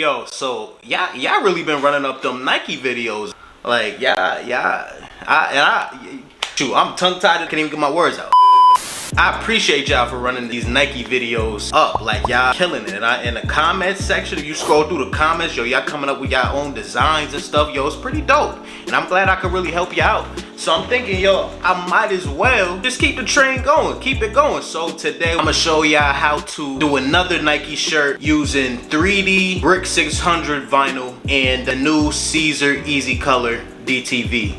Yo, so y'all really been running up them Nike videos. Like, shoot, I'm tongue-tied, can't even get my words out. I appreciate y'all for running these Nike videos up. Like, y'all killing it. And in the comments section, if you scroll through the comments, yo, y'all coming up with y'all own designs and stuff. Yo, it's pretty dope. And I'm glad I could really help you out. So I'm thinking, yo, I might as well just keep the train going, keep it going. So today I'm gonna show y'all how to do another Nike shirt using 3D Brick 600 vinyl and the new SISER'S EASYCOLor DTV.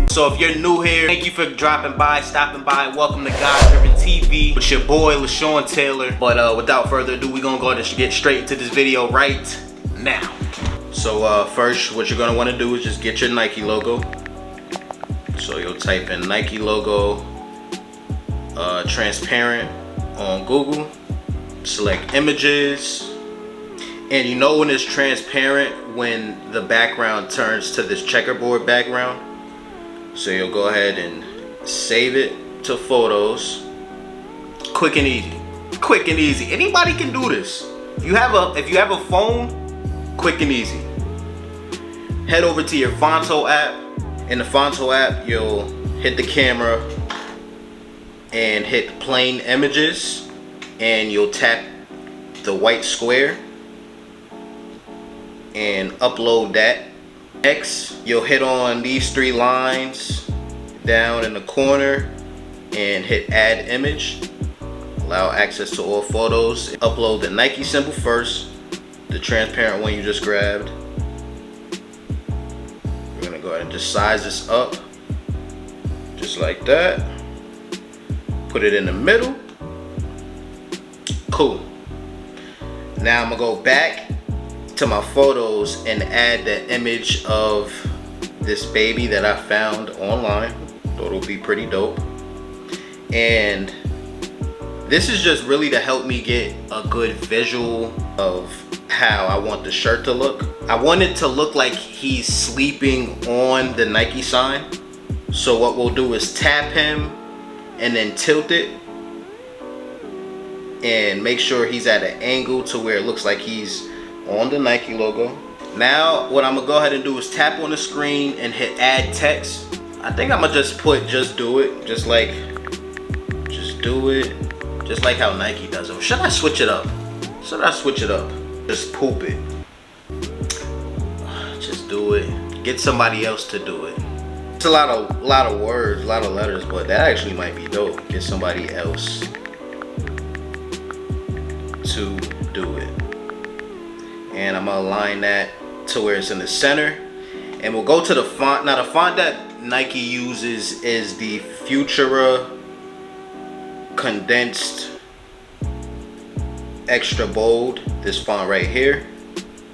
So if you're new here, thank you for dropping by, stopping by. Welcome to Godriven TV with your boy LaShawn Taylor. But without further ado, we're gonna go ahead and get straight into this video right now. So first, what you're gonna want to do is just get your Nike logo. So you'll type in Nike logo transparent on Google. Select images, and you know when it's transparent when the background turns to this checkerboard background. So you'll go ahead and save it to photos. Quick and easy. Quick and easy. Anybody can do this. If you have a phone, quick and easy. Head over to your Fonto app. In the Fonto app, you'll hit the camera and hit plain images, and you'll tap the white square and upload that. Next, you'll hit on these three lines down in the corner and hit add image. Allow access to all photos. Upload the Nike symbol first, the transparent one you just grabbed. We're gonna go ahead and just size this up, just like that. Put it in the middle. Cool. Now I'm gonna go back to my photos and add the image of this baby that I found online. Thought it would be pretty dope. And this is just really to help me get a good visual of how I want the shirt to look. I want it to look like he's sleeping on the Nike sign. So what we'll do is tap him and then tilt it and make sure he's at an angle to where it looks like he's on the Nike logo. Now what I'm gonna go ahead and do is tap on the screen and hit add text. I think I'm gonna just put just do it, just do it, just like how Nike does it. Should I switch it up? Should I switch it up? Just poop it. Just do it. Get somebody else to do it. It's a lot of words, a lot of letters, but that actually might be dope. Get somebody else to do it. And I'm gonna align that to where it's in the center. And we'll go to the font. Now the font that Nike uses is the Futura Condensed Extra Bold, this font right here.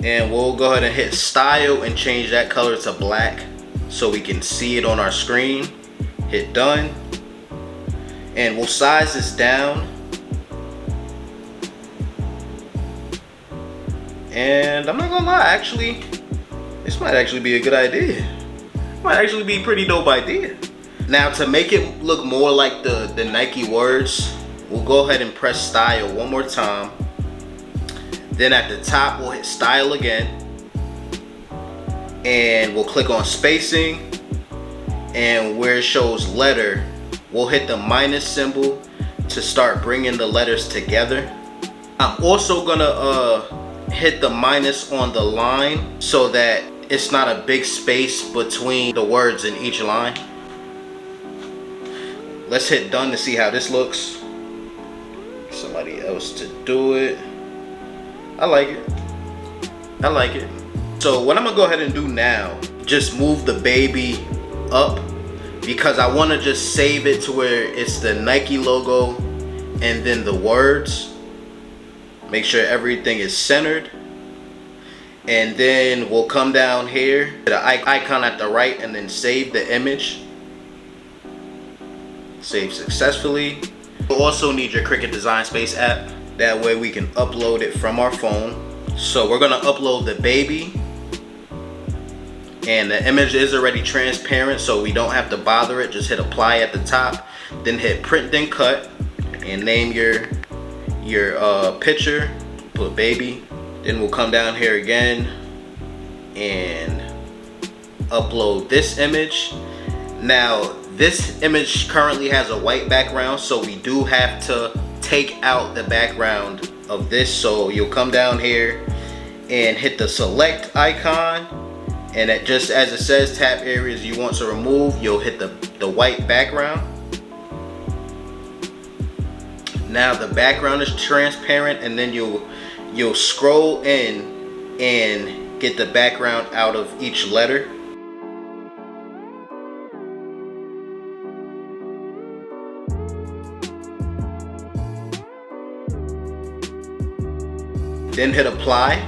And we'll go ahead and hit style and change that color to black so we can see it on our screen. Hit done. And we'll size this down. And I'm not gonna lie, actually, this might actually be a good idea. Might actually be a pretty dope idea. Now to make it look more like the Nike words, we'll go ahead and press style one more time. Then at the top, we'll hit style again. And we'll click on spacing. And where it shows letter, we'll hit the minus symbol to start bringing the letters together. I'm also gonna hit the minus on the line so that it's not a big space between the words in each line. Let's hit done to see how this looks. Somebody else to do it. I like it. I like it. So what I'm gonna go ahead and do now, just move the baby up because I want to just save it to where it's the Nike logo and then the words. Make sure everything is centered. And then we'll come down here to the icon at the right and then save the image. Save successfully. You'll also need your Cricut Design Space app. That way we can upload it from our phone. So we're gonna upload the baby. And the image is already transparent, so we don't have to bother it. Just hit apply at the top. Then hit print then cut. And name your picture put baby. Then we'll come down here again and upload this image. Now this image currently has a white background, so we do have to take out the background of this. So you'll come down here and hit the select icon, and just as it says tap areas you want to remove, you'll hit the white background. Now the background is transparent, and then you'll scroll in and get the background out of each letter. Then hit apply.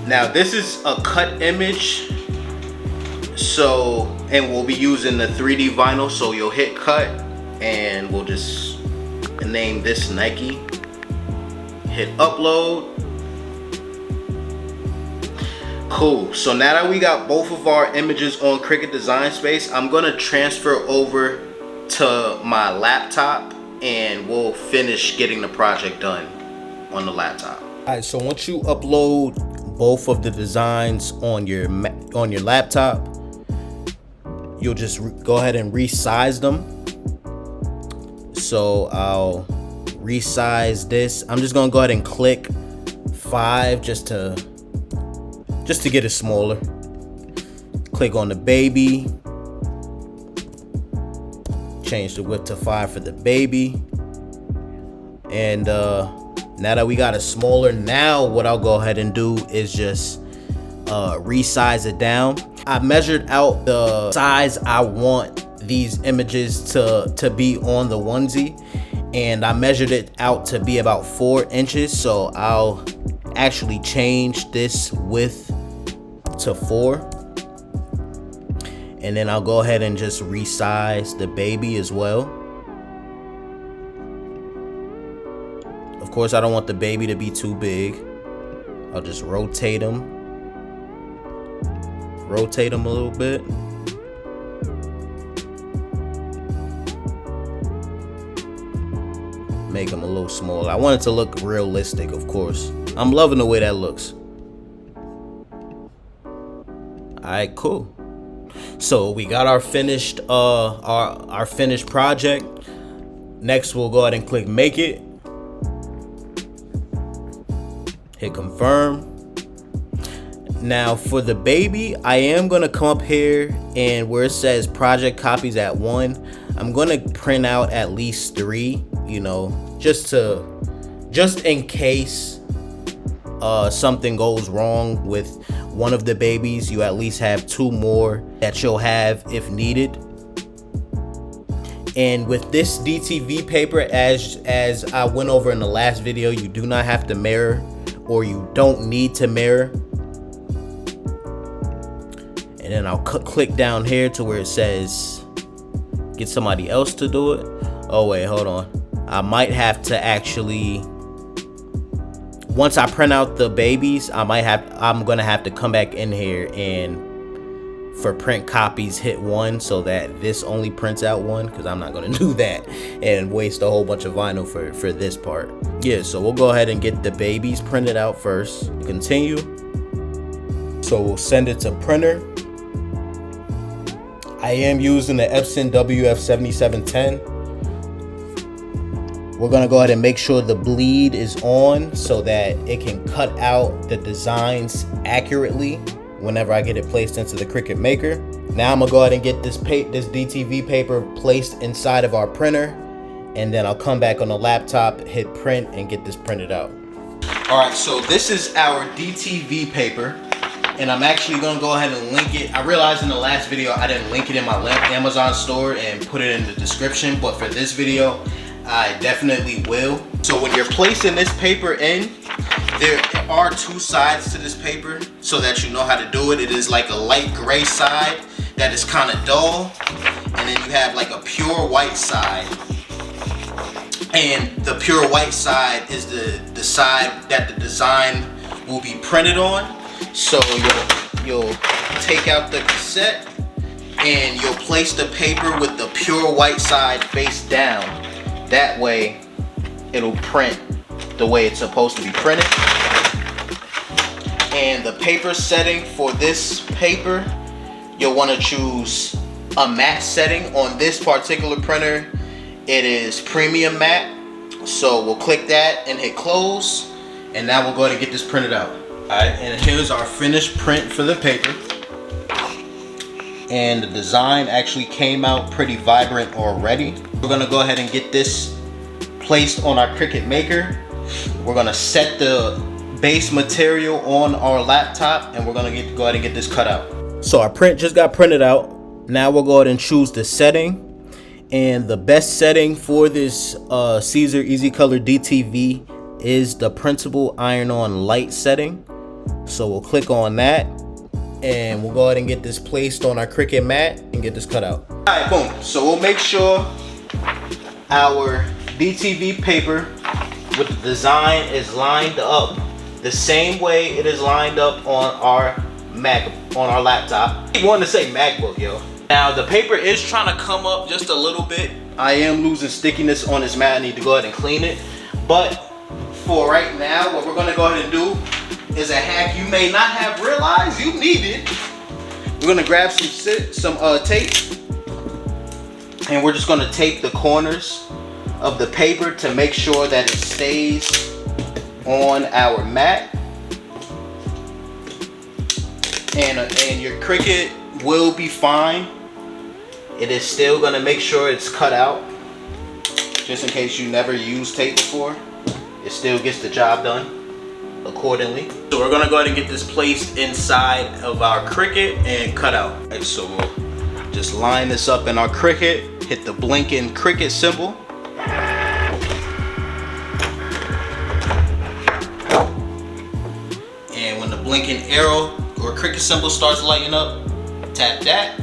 Now this is a cut image, and we'll be using the 3D vinyl, so you'll hit cut and we'll just name this Nike. Hit upload. Cool. So now that we got both of our images on Cricut Design Space, I'm gonna transfer over to my laptop and we'll finish getting the project done on the laptop. Alright, so once you upload both of the designs on your laptop, you'll just go ahead and resize them. So I'll resize this. I'm just gonna go ahead and click 5 just to get it smaller. Click on the baby, change the width to 5 for the baby, and now that we got it smaller, now what I'll go ahead and do is just resize it down. I measured out the size I want these images to be on the onesie, and I measured it out to be about 4 inches. So I'll actually change this width to 4, and then I'll go ahead and just resize the baby as well. Of course, I don't want the baby to be too big. I'll just rotate him a little bit. Make him a little smaller. I want it to look realistic, of course. I'm loving the way that looks. Alright, cool. So we got our finished our finished project. Next, we'll go ahead and click make it. Hit confirm. Now for the baby, I am gonna come up here and where it says project copies at 1, I'm gonna print out at least 3, you know, just in case something goes wrong with one of the babies. You at least have 2 more that you'll have if needed. And with this DTV paper, as I went over in the last video, you do not have to mirror, or you don't need to mirror. And then I'll click down here to where it says get somebody else to do it. Oh wait, hold on. I might have to actually, once I print out the babies, I'm gonna have to come back in here and for print copies hit 1 so that this only prints out 1, because I'm not gonna do that and waste a whole bunch of vinyl for this part. Yeah, so we'll go ahead and get the babies printed out first. Continue. So we'll send it to printer. I am using the Epson WF7710. We're gonna go ahead and make sure the bleed is on so that it can cut out the designs accurately whenever I get it placed into the Cricut Maker. Now I'm gonna go ahead and get this DTV paper placed inside of our printer, and then I'll come back on the laptop, hit print, and get this printed out. All right, so this is our DTV paper, and I'm actually gonna go ahead and link it. I realized in the last video I didn't link it in my Amazon store and put it in the description, but for this video, I definitely will. So when you're placing this paper in, there are 2 sides to this paper so that you know how to do it. It is like a light gray side that is kind of dull, and then you have like a pure white side. And the pure white side is the side that the design will be printed on. So you'll take out the cassette and you'll place the paper with the pure white side face down. That way it'll print the way it's supposed to be printed. And the paper setting for this paper, you'll want to choose a matte setting. On this particular printer, it is premium matte. So we'll click that and hit close, and now we'll go ahead and get this printed out. Alright, and here's our finished print for the paper. And the design actually came out pretty vibrant already. We're gonna go ahead and get this placed on our Cricut Maker. We're gonna set the base material on our laptop, and we're gonna go ahead and get this cut out. So our print just got printed out. Now we'll go ahead and choose the setting. And the best setting for this SISER'S EASYCOLOR DTV is the printable iron-on light setting. So we'll click on that, and we'll go ahead and get this placed on our Cricut mat and get this cut out. Alright, boom. So we'll make sure our DTV paper with the design is lined up the same way it is lined up on our laptop. I want to say MacBook, yo. Now the paper is trying to come up just a little bit. I am losing stickiness on this mat. I need to go ahead and clean it. But for right now, what we're gonna go ahead and do is a hack you may not have realized you needed. We're gonna grab some tape, and we're just gonna tape the corners of the paper to make sure that it stays on our mat. And your Cricut will be fine. It is still gonna make sure it's cut out, just in case you never used tape before. It still gets the job done accordingly. So we're gonna go ahead and get this placed inside of our Cricut and cut out. Right, so we'll just line this up in our Cricut, hit the blinking Cricut symbol. And when the blinking arrow or Cricut symbol starts lighting up, tap that.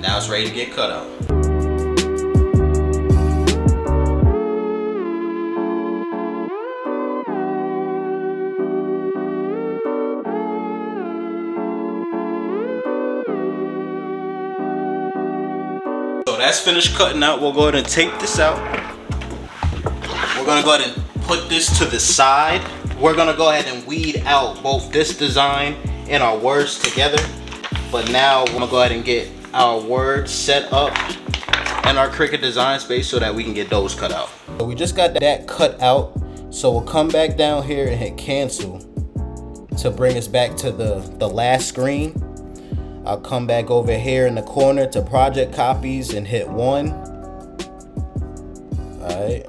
Now it's ready to get cut out. So that's finished cutting out. We'll go ahead and tape this out. We're gonna go ahead and put this to the side. We're gonna go ahead and weed out both this design and our words together. But now we're gonna go ahead and get our words set up in our Cricut design space so that we can get those cut out. So we just got that cut out. So we'll come back down here and hit cancel to bring us back to the last screen. I'll come back over here in the corner to project copies and hit 1. Alright.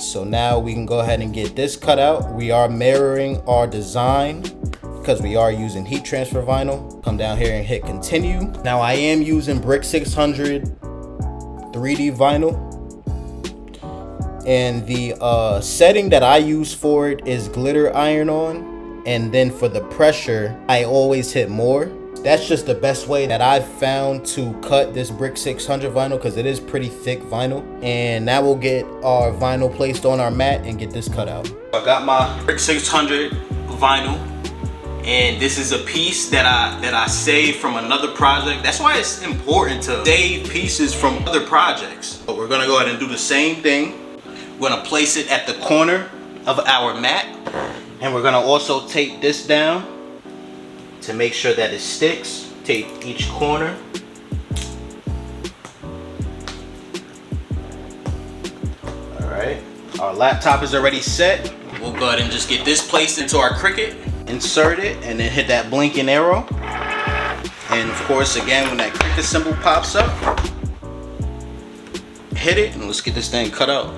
So now we can go ahead and get this cut out. We are mirroring our design because we are using heat transfer vinyl. Come down here and hit continue. Now I am using Brick 600 3D vinyl. And the setting that I use for it is glitter iron-on. And then for the pressure, I always hit more. That's just the best way that I've found to cut this Brick 600 vinyl, because it is pretty thick vinyl. And now we'll get our vinyl placed on our mat and get this cut out. I got my Brick 600 vinyl, and this is a piece that I saved from another project. That's why it's important to save pieces from other projects. But we're gonna go ahead and do the same thing. We're gonna place it at the corner of our mat, and we're gonna also tape this down to make sure that it sticks. Tape each corner. Alright, our laptop is already set. We'll go ahead and just get this placed into our Cricut, insert it, and then hit that blinking arrow. And of course, again, when that Cricut symbol pops up, hit it, and let's get this thing cut out.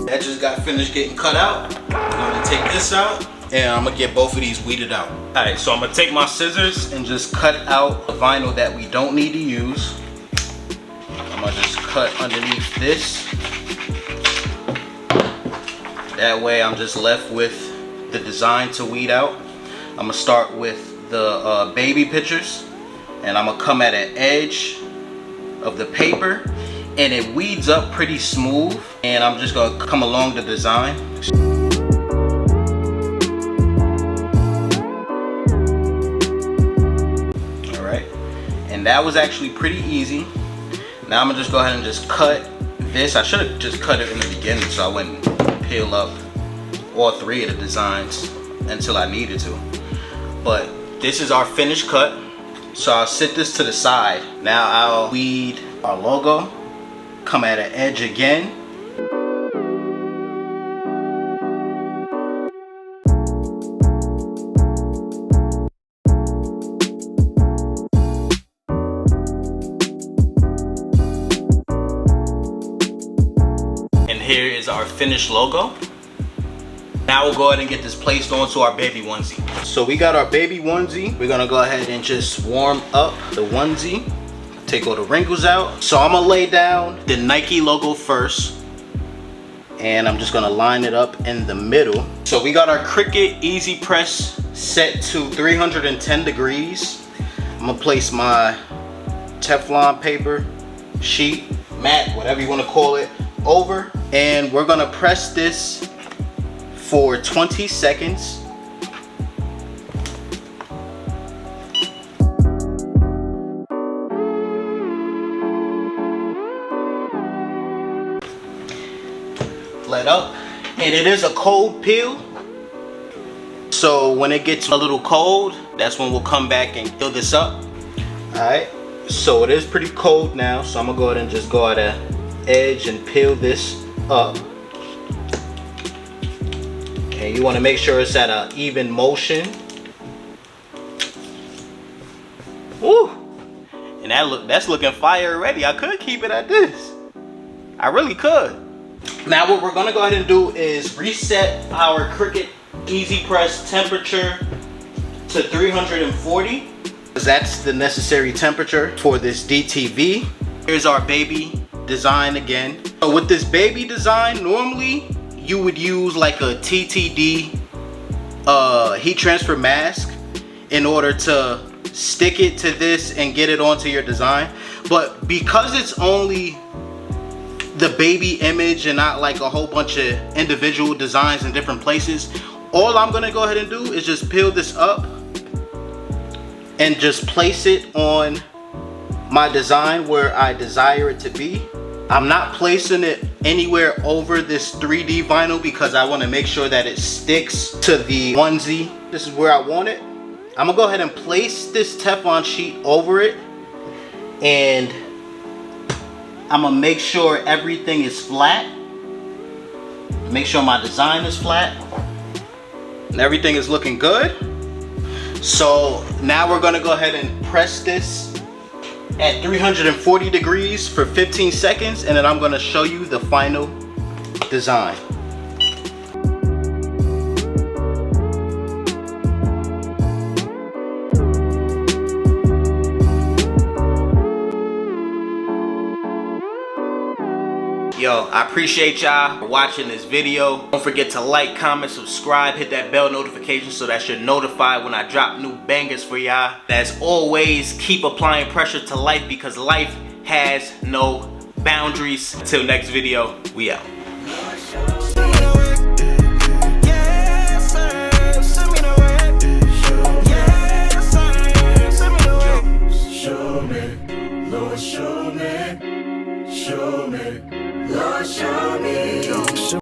That just got finished getting cut out. I'm gonna take this out, and I'm gonna get both of these weeded out. All right, so I'm gonna take my scissors and just cut out the vinyl that we don't need to use. I'm gonna just cut underneath this. That way I'm just left with the design to weed out. I'm gonna start with the baby pictures, and I'm gonna come at an edge of the paper, and it weeds up pretty smooth, and I'm just gonna come along the design. And that was actually pretty easy. Now I'm gonna just go ahead and just cut this. I should have just cut it in the beginning so I wouldn't peel up all three of the designs until I needed to. But this is our finished cut. So I'll sit this to the side. Now I'll weed our logo, come at an edge again. And here is our finished logo. Now we'll go ahead and get this placed onto our baby onesie. So we got our baby onesie. We're gonna go ahead and just warm up the onesie. Take all the wrinkles out. So I'm gonna lay down the Nike logo first. And I'm just gonna line it up in the middle. So we got our Cricut Easy Press set to 310 degrees. I'm gonna place my Teflon paper, sheet, mat, whatever you wanna call it, over. And we're gonna press this for 20 seconds. Let up. And it is a cold peel. So when it gets a little cold, that's when we'll come back and peel this up. Alright, so it is pretty cold now. So I'm gonna go ahead and just go at an edge and peel this up. And you want to make sure it's at an even motion. Woo! And that's looking fire already. I could keep it at this. I really could. Now what we're gonna go ahead and do is reset our Cricut Easy Press temperature to 340. Because that's the necessary temperature for this DTV. Here's our baby design again. So with this baby design, normally you would use like a TTD heat transfer mask in order to stick it to this and get it onto your design. But because it's only the baby image and not like a whole bunch of individual designs in different places, all I'm gonna go ahead and do is just peel this up and just place it on my design where I desire it to be. I'm not placing it anywhere over this 3D vinyl because I want to make sure that it sticks to the onesie. This is where I want it. I'm gonna go ahead and place this Teflon sheet over it, and I'm gonna make sure everything is flat. Make sure my design is flat and everything is looking good. So now we're gonna go ahead and press this at 340 degrees for 15 seconds, and then I'm going to show you the final design. Yo, I appreciate y'all for watching this video. Don't forget to like, comment, subscribe, hit that bell notification so that you're notified when I drop new bangers for y'all. As always, keep applying pressure to life because life has no boundaries. Until next video, we out.